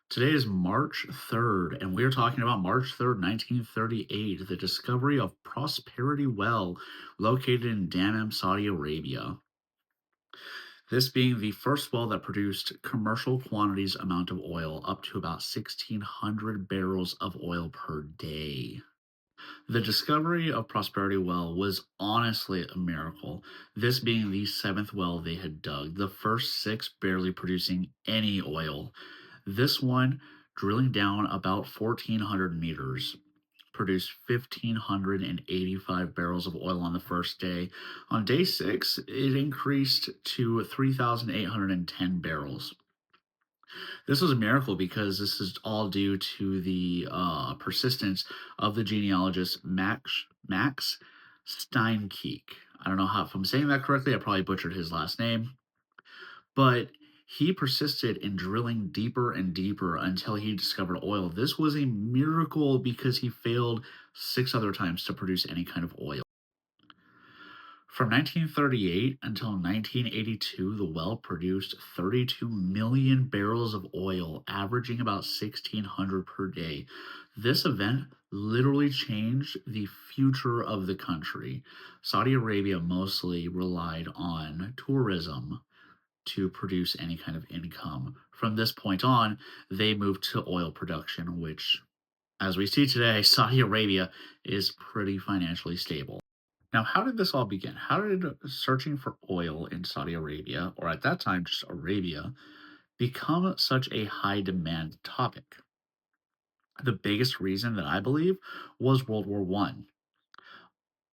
Today is March 3rd, and we're talking about March 3rd, 1938, the discovery of Prosperity Well, located in Dammam, Saudi Arabia. This being the first well that produced commercial quantities amount of oil, up to about 1,600 barrels of oil per day. The discovery of Prosperity Well was honestly a miracle, this being the seventh well they had dug, the first six barely producing any oil. This one, drilling down about 1,400 meters, produced 1,585 barrels of oil on the first day. On day six, it increased to 3,810 barrels. This was a miracle because this is all due to the persistence of the genealogist Max Steinkeek. I don't know how if I'm saying that correctly. I probably butchered his last name, but he persisted in drilling deeper and deeper until he discovered oil. This was a miracle because he failed six other times to produce any kind of oil. From 1938 until 1982, the well produced 32 million barrels of oil, averaging about 1,600 per day. This event literally changed the future of the country. Saudi Arabia mostly relied on tourism to produce any kind of income. From this point on, they moved to oil production, which, as we see today, Saudi Arabia is pretty financially stable. Now, how did this all begin? How did searching for oil in Saudi Arabia, or at that time just Arabia, become such a high demand topic? The biggest reason that I believe was World War One.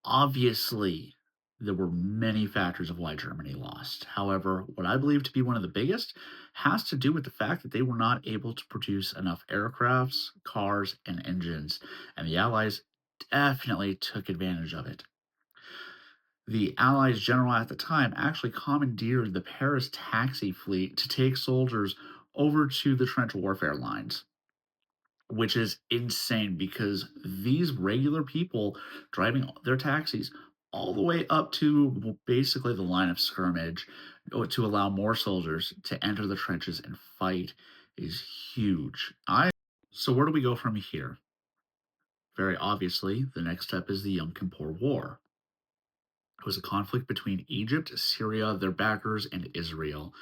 Obviously, there were many factors of why Germany lost. However, what I believe to be one of the biggest has to do with the fact that they were not able to produce enough aircrafts, cars, and engines, and the Allies definitely took advantage of it. The Allies general at the time actually commandeered the Paris taxi fleet to take soldiers over to the trench warfare lines, which is insane because these regular people driving their taxis all the way up to basically the line of skirmish to allow more soldiers to enter the trenches and fight is huge. I So where do we go from here? Very obviously, the next step is the Yom Kippur War. It was a conflict between Egypt, Syria, their backers, and Israel.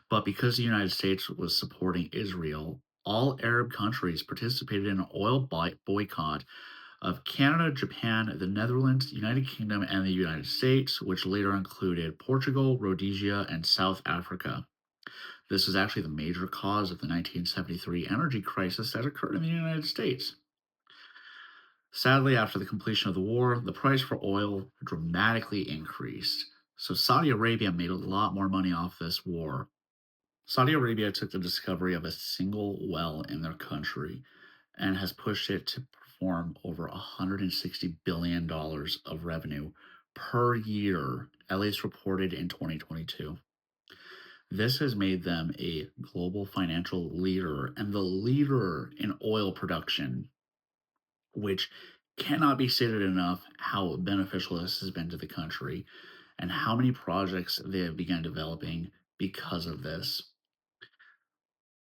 But because the United States was supporting Israel, all Arab countries participated in an oil boycott of Canada, Japan, the Netherlands, the United Kingdom, and the United States, which later included Portugal, Rhodesia, and South Africa. This is actually the major cause of the 1973 energy crisis that occurred in the United States. Sadly, after the completion of the war, the price for oil dramatically increased. So Saudi Arabia made a lot more money off this war. Saudi Arabia took the discovery of a single well in their country and has pushed it to perform over $160 billion of revenue per year, at least reported in 2022. This has made them a global financial leader and the leader in oil production, which cannot be stated enough how beneficial this has been to the country and how many projects they have begun developing because of this.